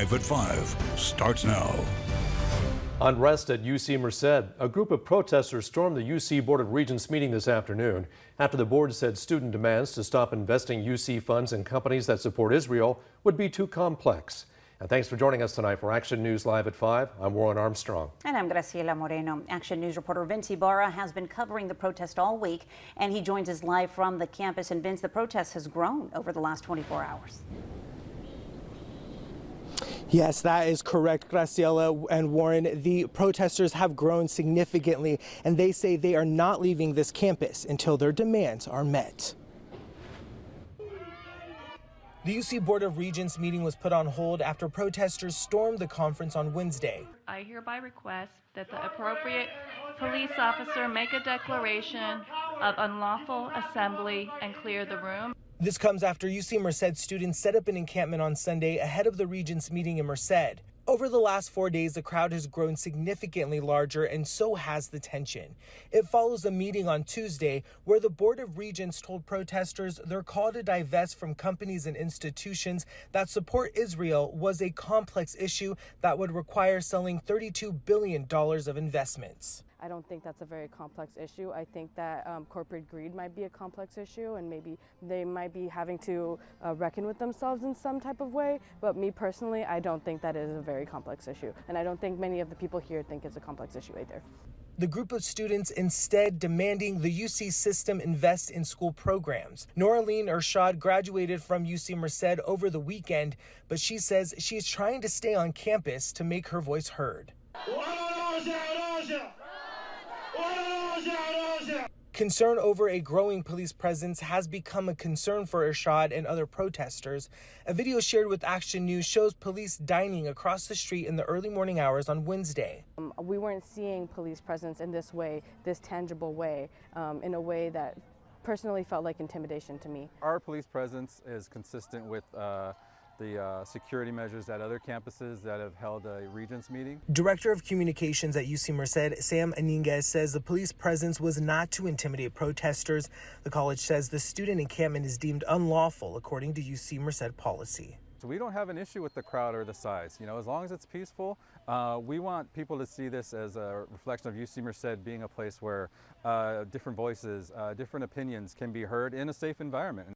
Live at 5 starts now. Unrest at UC Merced. A group of protesters stormed the UC Board of Regents meeting this afternoon after the board said student demands to stop investing UC funds in companies that support Israel would be too complex. And thanks for joining us tonight for Action News Live at 5. I'm Warren Armstrong. And I'm Graciela Moreno. Action News reporter Vince Ibarra has been covering the protest all week, and he joins us live from the campus. And Vince, the protest has grown over the last 24 hours. Yes, that is correct, Graciela and Warren. The protesters have grown significantly, and they say they are not leaving this campus until their demands are met. The UC Board of Regents meeting was put on hold after protesters stormed the conference on Wednesday. I hereby request that the appropriate police officer make a declaration of unlawful assembly and clear the room. This comes after UC Merced students set up an encampment on Sunday ahead of the Regents meeting in Merced. Over the last 4 days, the crowd has grown significantly larger, and so has the tension. It follows a meeting on Tuesday where the Board of Regents told protesters their call to divest from companies and institutions that support Israel was a complex issue that would require selling $32 billion of investments. I don't think that's a very complex issue. I think that corporate greed might be a complex issue, and maybe they might be having to reckon with themselves in some type of way. But me personally, I don't think that is a very complex issue. And I don't think many of the people here think it's a complex issue either. The group of students instead demanding the UC system invest in school programs. Noraline Ershad graduated from UC Merced over the weekend, but she says she is trying to stay on campus to make her voice heard. Concern over a growing police presence has become a concern for Ershad and other protesters. A video shared with Action News shows police dining across the street in the early morning hours on Wednesday. We weren't seeing police presence in this way, this tangible way, in a way that personally felt like intimidation to me. Our police presence is consistent with the security measures at other campuses that have held a Regents meeting. Director of Communications at UC Merced, Sam Aninguez, says the police presence was not to intimidate protesters. The college says the student encampment is deemed unlawful according to UC Merced policy. So we don't have an issue with the crowd or the size. You know, as long as it's peaceful, we want people to see this as a reflection of UC Merced being a place where different voices, different opinions can be heard in a safe environment.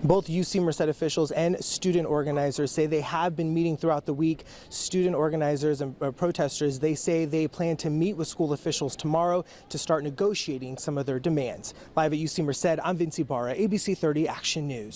Both UC Merced officials and student organizers say they have been meeting throughout the week. Student organizers and protesters, they say they plan to meet with school officials tomorrow to start negotiating some of their demands. Live at UC Merced, I'm Vince Ibarra, ABC 30 Action News.